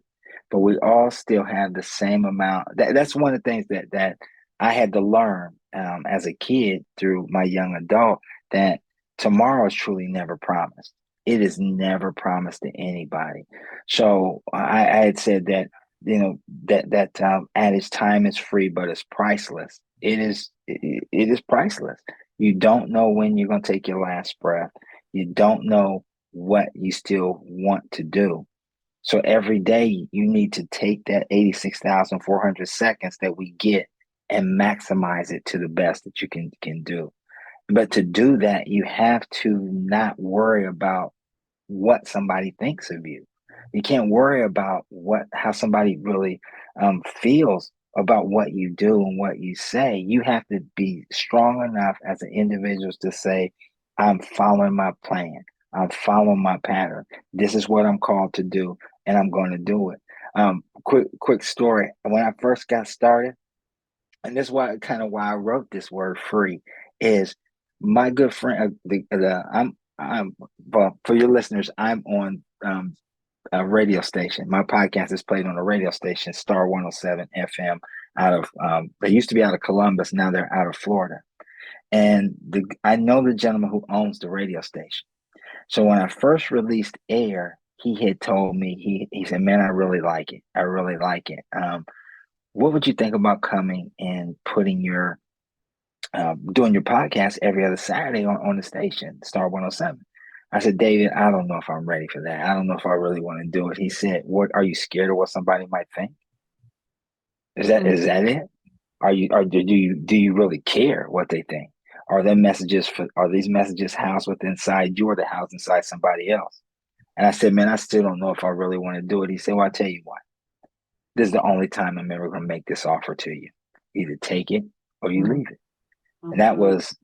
but we all still have the same amount. That's one of the things that I had to learn as a kid through my young adult, that tomorrow is truly never promised. It is never promised to anybody. So I had said that, that adage, time is free, but it's priceless. It is priceless. You don't know when you're going to take your last breath. You don't know what you still want to do. So every day you need to take that 86,400 seconds that we get and maximize it to the best that you can do. But to do that, you have to not worry about what somebody thinks of you. You can't worry about how somebody really feels about what you do and what you say. You have to be strong enough as an individual to say, I'm following my plan. I'm following my pattern. This is what I'm called to do, and I'm going to do it. Quick story. When I first got started, and this is why I wrote this word free, is my good friend. I'm well, for your listeners, I'm on a radio station. My podcast is played on a radio station, Star 107 FM, out of they used to be out of Columbus, now they're out of Florida. And I know the gentleman who owns the radio station. So when I first released Air, he had told me, he said, "Man, I really like it. I really like it. What would you think about coming and putting your doing your podcast every other Saturday on the station, Star 107?" I said, "David, I don't know if I'm ready for that. I don't know if I really want to do it." He said, "What, are you scared of what somebody might think? Is that it? Do you really care what they think? Are these messages housed inside you, or the house inside somebody else?" And I said, "Man, I still don't know if I really want to do it." He said, "Well, I'll tell you what. This is the only time I'm ever going to make this offer to you. Either take it or you leave it." And that was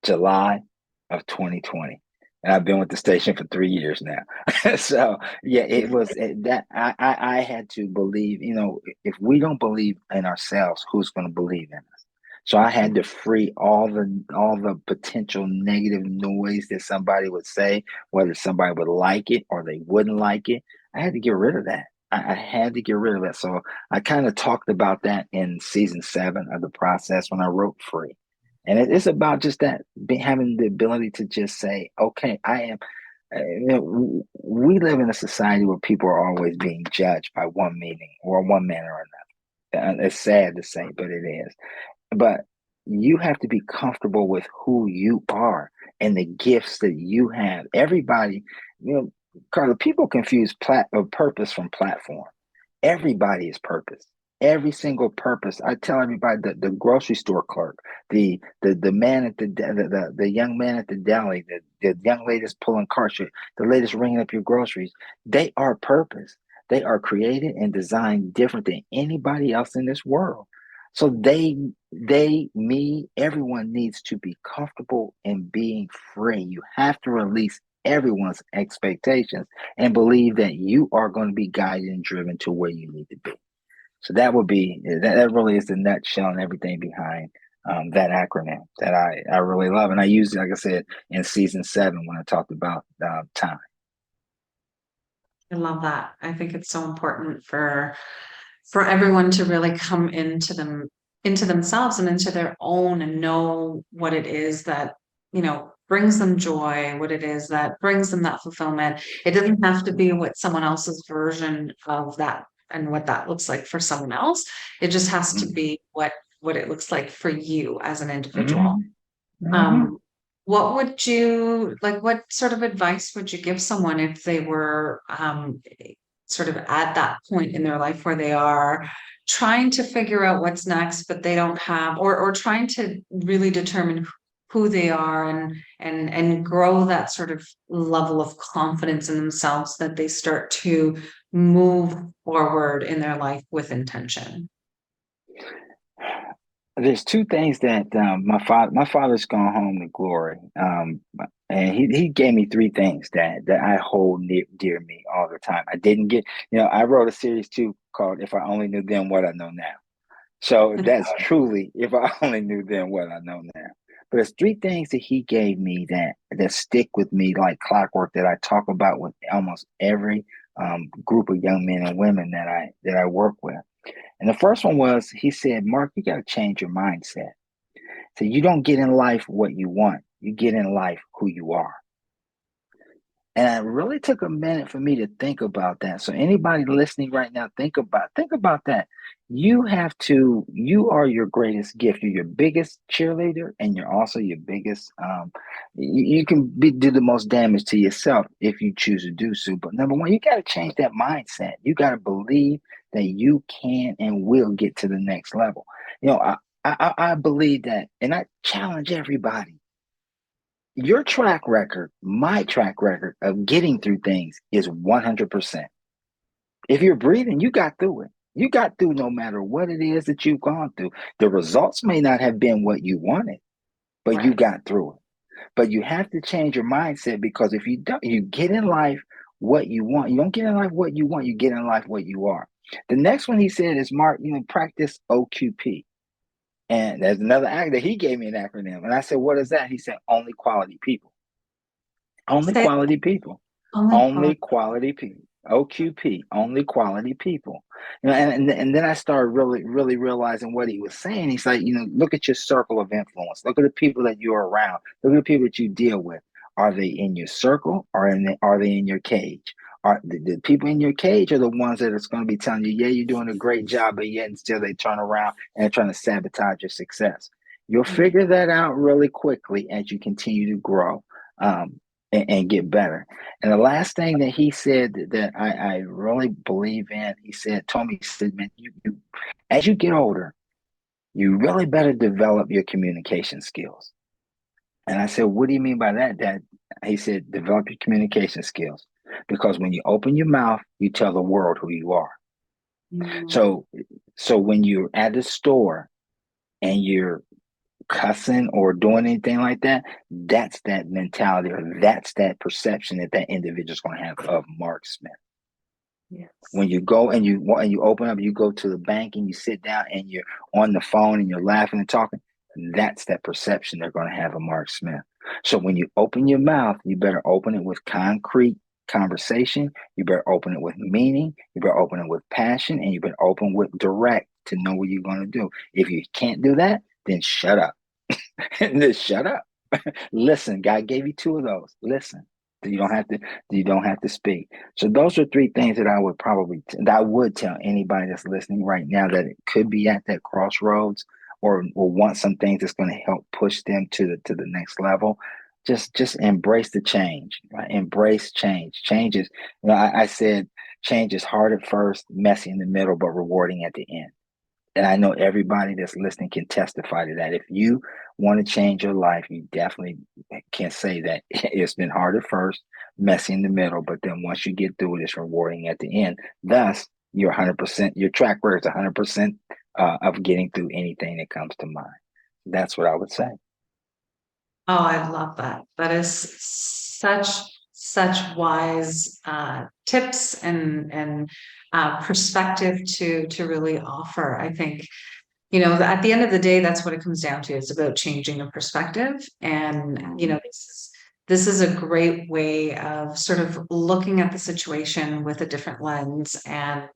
July of 2020. And I've been with the station for 3 years now. So yeah, that I had to believe, if we don't believe in ourselves, who's going to believe in us? So I had to free all the potential negative noise that somebody would say, whether somebody would like it or they wouldn't like it. I had to get rid of that. I had to get rid of it. So I kind of talked about that in season 7 of the process when I wrote Free. And it's about just that, having the ability to just say, okay, I am. We live in a society where people are always being judged by one meaning or one manner or another. It's sad to say, but it is. But you have to be comfortable with who you are and the gifts that you have. Everybody, Carla, people confuse purpose from platform. Everybody is purpose. Every single purpose. I tell everybody that the grocery store clerk, the man at the young man at the deli, the young lady that's pulling carts, the lady that's ringing up your groceries, they are purpose. They are created and designed different than anybody else in this world. So everyone needs to be comfortable in being free. You have to release everyone's expectations and believe that you are going to be guided and driven to where you need to be. So that really is the nutshell and everything behind that acronym that I really love. And I used it, like I said, in season 7 when I talked about time. I love that. I think it's so important for everyone to really come into themselves and into their own and know what it is that, brings them joy, what it is that brings them that fulfillment. It doesn't have to be what someone else's version of that and what that looks like for someone else. It just has to be what it looks like for you as an individual. Mm-hmm. What sort of advice would you give someone if they were sort of at that point in their life where they are trying to figure out what's next, but they don't have, or trying to really determine who they are and grow that sort of level of confidence in themselves that they start to move forward in their life with intention? There's 2 things that my father's gone home to glory, and he gave me 3 things that I hold dear to me all the time. I didn't get, I wrote a series too called "If I Only Knew Then What I Know Now." So that's truly, if I only knew then what I know now. But there's 3 things that he gave me that stick with me like clockwork, that I talk about with almost every group of young men and women that I work with. And the first one was, he said, "Mark, you got to change your mindset. So you don't get in life what you want. You get in life who you are." And it really took a minute for me to think about that. So anybody listening right now, think about that. You are your greatest gift. You're your biggest cheerleader, and you're also your biggest, you can do the most damage to yourself if you choose to do so. But number one, you got to change that mindset. You got to believe that you can and will get to the next level. I believe that, and I challenge everybody. Your track record, my track record of getting through things is 100%. If you're breathing, you got through it. You got through no matter what it is that you've gone through. The results may not have been what you wanted, but you got through it. But you have to change your mindset, because if you don't, you get in life what you want. You don't get in life what you want, you get in life what you are. The next one he said is, Mark, practice OQP. And there's another actor. He gave me an acronym. And I said, what is that? He said, only quality people. Only Say quality people. only Only quality people. OQP, only quality people. And then I started really realizing what he was saying. He's like, look at your circle of influence. Look at the people that you're around. Look at the people that you deal with. Are they in your circle, or are they in your cage? Are the people in your cage are the ones that are going to be telling you, yeah, you're doing a great job, but yet until they turn around and they're trying to sabotage your success. You'll figure that out really quickly as you continue to grow. And get better. And the last thing that he said that I really believe in, he told me, man, you as you get older, you really better develop your communication skills. And I said, what do you mean by that, Dad? He said, develop your communication skills. Because when you open your mouth, you tell the world who you are. So when you're at the store and you're cussing or doing anything like that, that's that mentality, or that's that perception that individual is going to have of Mark Smith. Yes. When you go and you open up, you go to the bank and you sit down and you're on the phone and you're laughing and talking, that's that perception they're going to have of Mark Smith. So when you open your mouth, you better open it with concrete conversation. You better open it with meaning. You better open it with passion, and you better open with direct to know what you're going to do. If you can't do that, then shut up. Just shut up. Listen, God gave you two of those. Listen. You don't have to speak. So those are three things that I would tell anybody that's listening right now, that it could be at that crossroads, or want some things that's going to help push them to the next level. Just embrace the change. Right? Embrace change. Change is, I said change is hard at first, messy in the middle, but rewarding at the end. And I know everybody that's listening can testify to that. If you want to change your life, you definitely can say that it's been hard at first, messy in the middle, but then once you get through it, it's rewarding at the end. Thus, your track record is 100% of getting through anything that comes to mind. That's what I would say. Oh, I love that. That is such wise tips and perspective to really offer. I think, at the end of the day, that's what it comes down to. It's about changing a perspective. And, this is a great way of sort of looking at the situation with a different lens. And,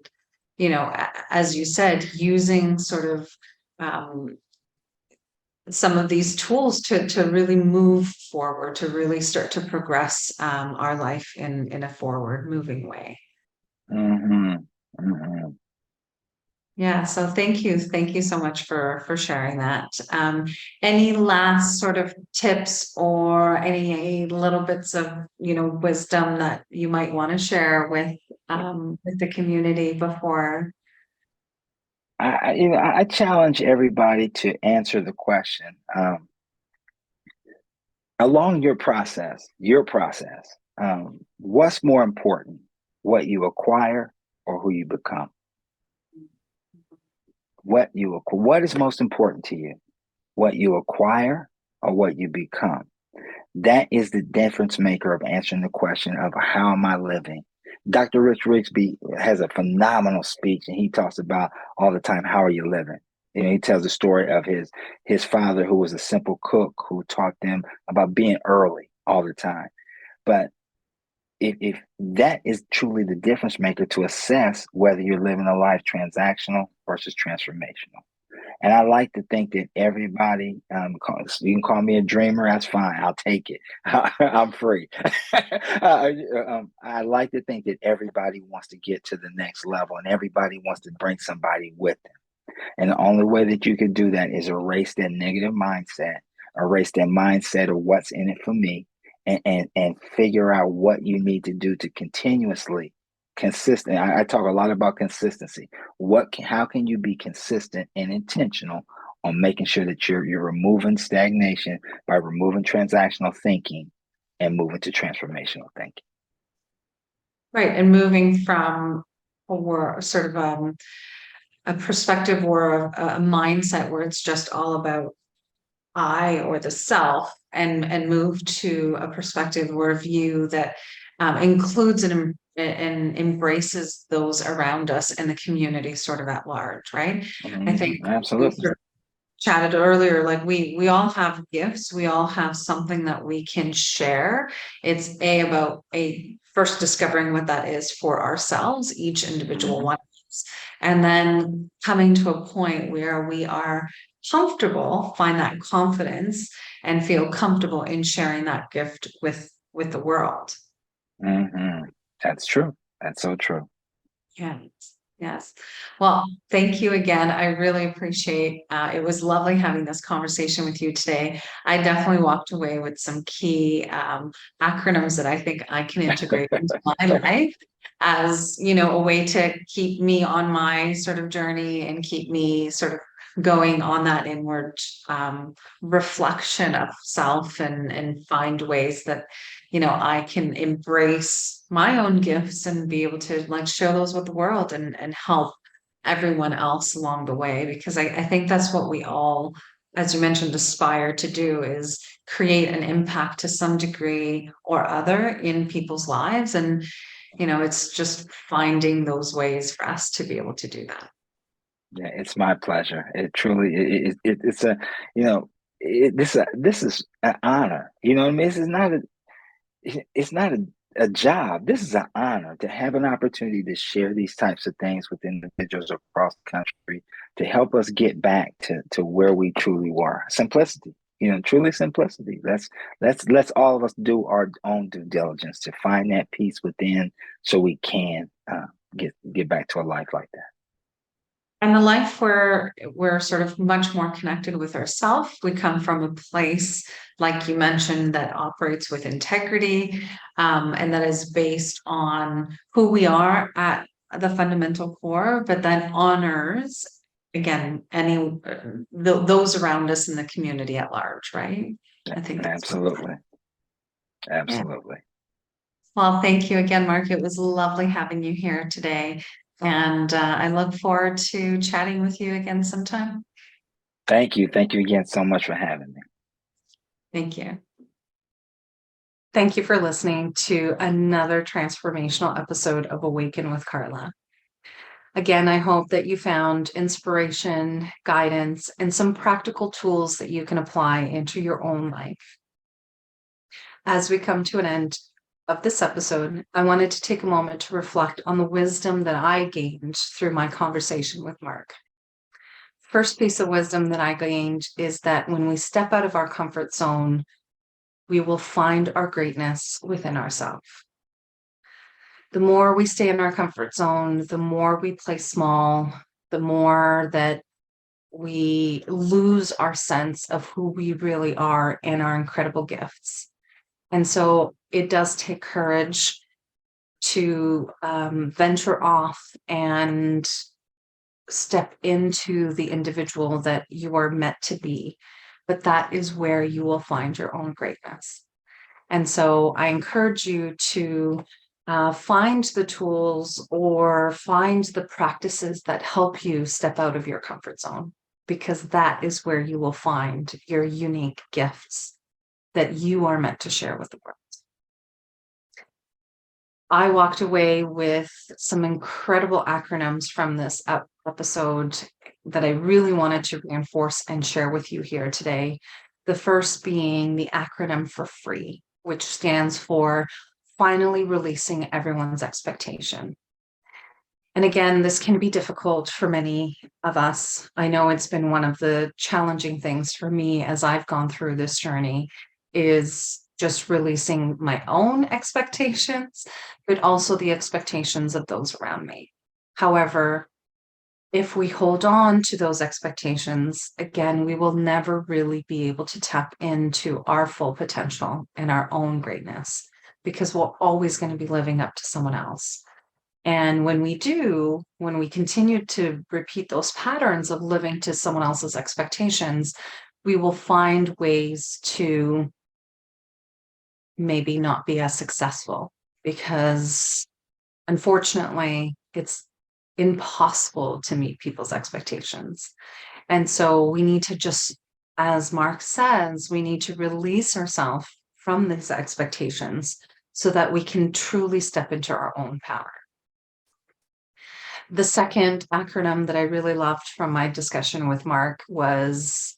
as you said, using sort of some of these tools to really move forward, to really start to progress our life in a forward moving way. Mm-hmm. Mm-hmm. Yeah, so thank you so much for sharing that. Any last sort of tips or any little bits of wisdom that you might want to share with the community before? I challenge everybody to answer the question, along your process, what's more important, what you acquire or who you become? What is most important to you? What you acquire or what you become? That is the difference maker of answering the question of how am I living? Dr. Rich Rigsby has a phenomenal speech, and he talks about all the time, how are you living? He tells the story of his father, who was a simple cook, who taught them about being early all the time. But if that is truly the difference maker to assess whether you're living a life transactional versus transformational. And I like to think that everybody, you can call me a dreamer, that's fine. I'll take it. I'm free. I like to think that everybody wants to get to the next level, and everybody wants to bring somebody with them. And the only way that you can do that is erase that negative mindset, erase that mindset of what's in it for me, and figure out what you need to do to continuously consistent. I talk a lot about consistency. How can you be consistent and intentional on making sure that you're removing stagnation by removing transactional thinking and moving to transformational thinking? Right. And moving from a perspective or a mindset where it's just all about I or the self, and move to a perspective or a view that includes and embraces those around us and the community sort of at large, right? I think we Absolutely. sort of chatted earlier, like we all have gifts, we all have something that we can share. It's about first discovering what that is for ourselves, each individual one of us, and then coming to a point where we are comfortable, find that confidence, and feel comfortable in sharing that gift with the world. That's true. That's so true. Yes. Yes. Well, thank you again. I really appreciate it was lovely having this conversation with you today. I definitely walked away with some key acronyms that I think I can integrate into my life as, a way to keep me on my sort of journey and keep me sort of going on that inward reflection of self, and find ways that I can embrace my own gifts and be able to like share those with the world, and help everyone else along the way, because I think that's what we all, as you mentioned, aspire to do, is create an impact to some degree or other in people's lives. And it's just finding those ways for us to be able to do that. Yeah, it's my pleasure. It truly it's a this is an honor. You know what I mean? It's not a job. This is an honor to have an opportunity to share these types of things with individuals across the country to help us get back to where we truly were. Simplicity, truly simplicity. Let's all of us do our own due diligence to find that peace within, so we can get back to a life like that. And the life where we're sort of much more connected with ourselves. We come from a place, like you mentioned, that operates with integrity, and that is based on who we are at the fundamental core, but then honors, again, those around us in the community at large, right? I think that's Absolutely. yeah. Absolutely. Well, thank you again, Mark. It was lovely having you here today. And I look forward to chatting with you again sometime. Thank you. Thank you again so much for having me. Thank you. Thank you for listening to another transformational episode of Awaken with Carla. Again, I hope that you found inspiration, guidance, and some practical tools that you can apply into your own life. As we come to an end of this episode, I wanted to take a moment to reflect on the wisdom that I gained through my conversation with Mark. First piece of wisdom that I gained is that when we step out of our comfort zone, we will find our greatness within ourselves. The more we stay in our comfort zone, the more we play small, the more that we lose our sense of who we really are and our incredible gifts. And so it does take courage to venture off and step into the individual that you are meant to be. But that is where you will find your own greatness. And so I encourage you to find the tools or find the practices that help you step out of your comfort zone, because that is where you will find your unique gifts that you are meant to share with the world. I walked away with some incredible acronyms from this episode that I really wanted to reinforce and share with you here today. The first being the acronym for FREE, which stands for finally releasing everyone's expectation. And again, this can be difficult for many of us. I know it's been one of the challenging things for me as I've gone through this journey, is just releasing my own expectations, but also the expectations of those around me. However, if we hold on to those expectations, again, we will never really be able to tap into our full potential and our own greatness, because we're always going to be living up to someone else. And when we do, when we continue to repeat those patterns of living to someone else's expectations, we will find ways to maybe not be as successful, because unfortunately, it's impossible to meet people's expectations. And so we need to just, as Mark says, we need to release ourselves from these expectations so that we can truly step into our own power. The second acronym that I really loved from my discussion with Mark was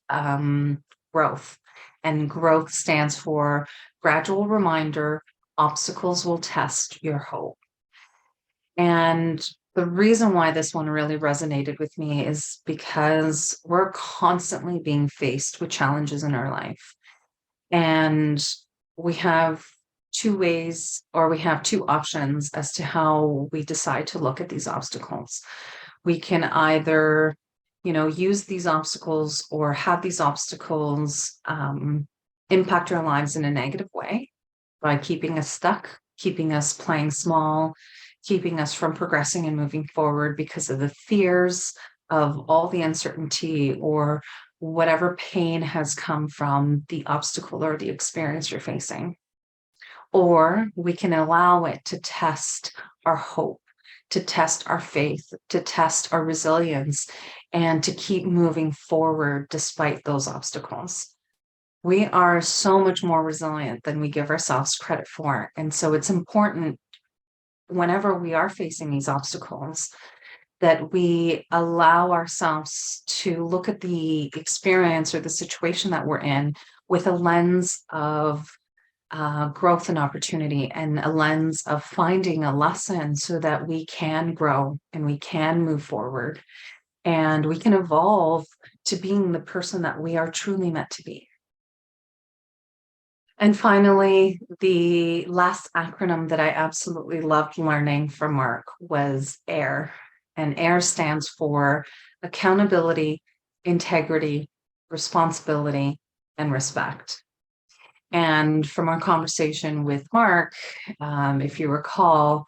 growth. And growth stands for gradual reminder, obstacles will test your hope. And the reason why this one really resonated with me is because we're constantly being faced with challenges in our life. And we have two ways, or we have two options as to how we decide to look at these obstacles. We can either, use these obstacles or have these obstacles impact our lives in a negative way by keeping us stuck, keeping us playing small, keeping us from progressing and moving forward because of the fears of all the uncertainty or whatever pain has come from the obstacle or the experience you're facing. Or we can allow it to test our hope, to test our faith, to test our resilience, and to keep moving forward despite those obstacles. We are so much more resilient than we give ourselves credit for. And so it's important, whenever we are facing these obstacles, that we allow ourselves to look at the experience or the situation that we're in with a lens of growth and opportunity, and a lens of finding a lesson so that we can grow and we can move forward and we can evolve to being the person that we are truly meant to be. And finally, the last acronym that I absolutely loved learning from Mark was AIR. And AIR stands for accountability, integrity, responsibility, and respect. And from our conversation with Mark, if you recall,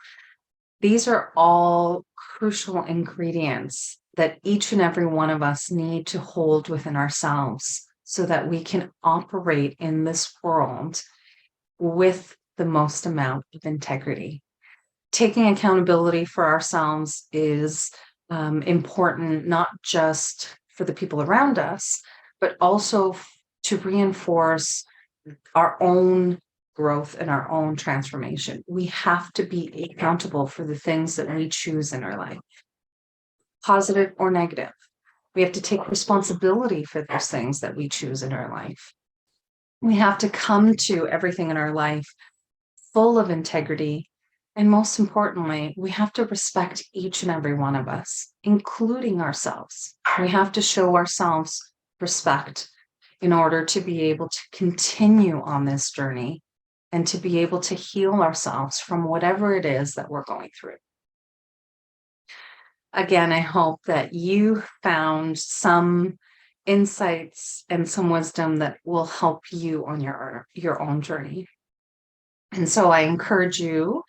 these are all crucial ingredients that each and every one of us need to hold within ourselves so that we can operate in this world with the most amount of integrity. Taking accountability for ourselves is important, not just for the people around us, but also to reinforce our own growth and our own transformation. We have to be accountable for the things that we choose in our life, positive or negative. We have to take responsibility for those things that we choose in our life. We have to come to everything in our life full of integrity. And most importantly, we have to respect each and every one of us, including ourselves. We have to show ourselves respect in order to be able to continue on this journey and to be able to heal ourselves from whatever it is that we're going through. Again, I hope that you found some insights and some wisdom that will help you on your own journey. And so I encourage you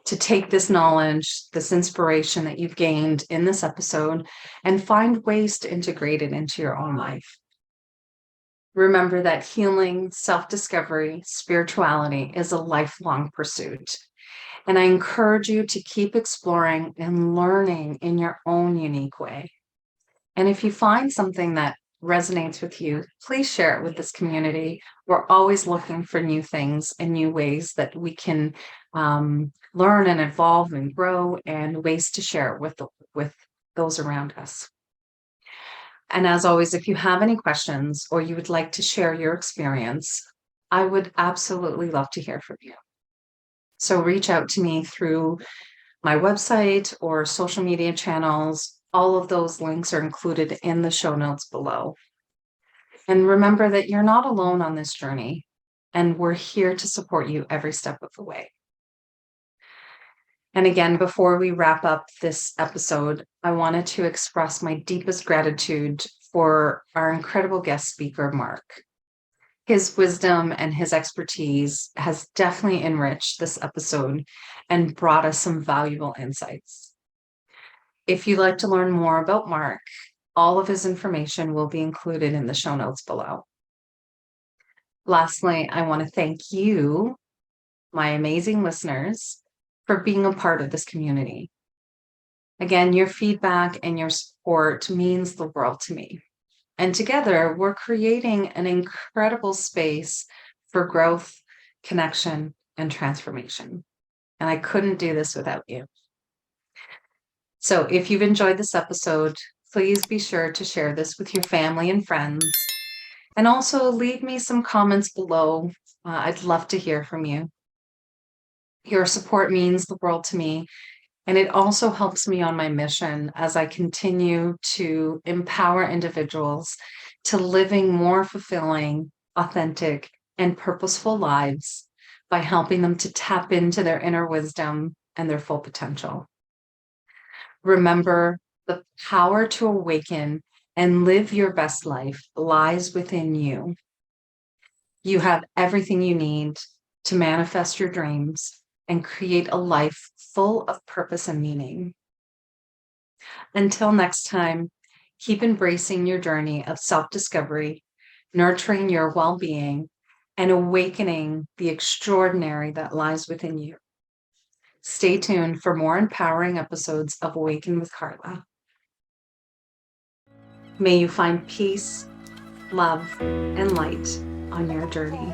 to take this knowledge, this inspiration that you've gained in this episode, and find ways to integrate it into your own life. Remember that healing, self-discovery, spirituality is a lifelong pursuit. And I encourage you to keep exploring and learning in your own unique way. And if you find something that resonates with you, please share it with this community. We're always looking for new things and new ways that we can learn and evolve and grow, and ways to share it with those around us. And as always, if you have any questions or you would like to share your experience, I would absolutely love to hear from you. So reach out to me through my website or social media channels. All of those links are included in the show notes below. And remember that you're not alone on this journey, and we're here to support you every step of the way. And again, before we wrap up this episode, I wanted to express my deepest gratitude for our incredible guest speaker, Mark. His wisdom and his expertise has definitely enriched this episode and brought us some valuable insights. If you'd like to learn more about Mark, all of his information will be included in the show notes below. Lastly, I want to thank you, my amazing listeners, for being a part of this community. Again, your feedback and your support means the world to me. And together, we're creating an incredible space for growth, connection, and transformation. And I couldn't do this without you. So if you've enjoyed this episode, please be sure to share this with your family and friends. And also leave me some comments below. I'd love to hear from you. Your support means the world to me. And it also helps me on my mission as I continue to empower individuals to living more fulfilling, authentic, and purposeful lives by helping them to tap into their inner wisdom and their full potential. Remember, the power to awaken and live your best life lies within you. You have everything you need to manifest your dreams and create a life full of purpose and meaning. Until next time, keep embracing your journey of self-discovery, nurturing your well-being, and awakening the extraordinary that lies within you. Stay tuned for more empowering episodes of Awaken with Carla. May you find peace, love, and light on your journey.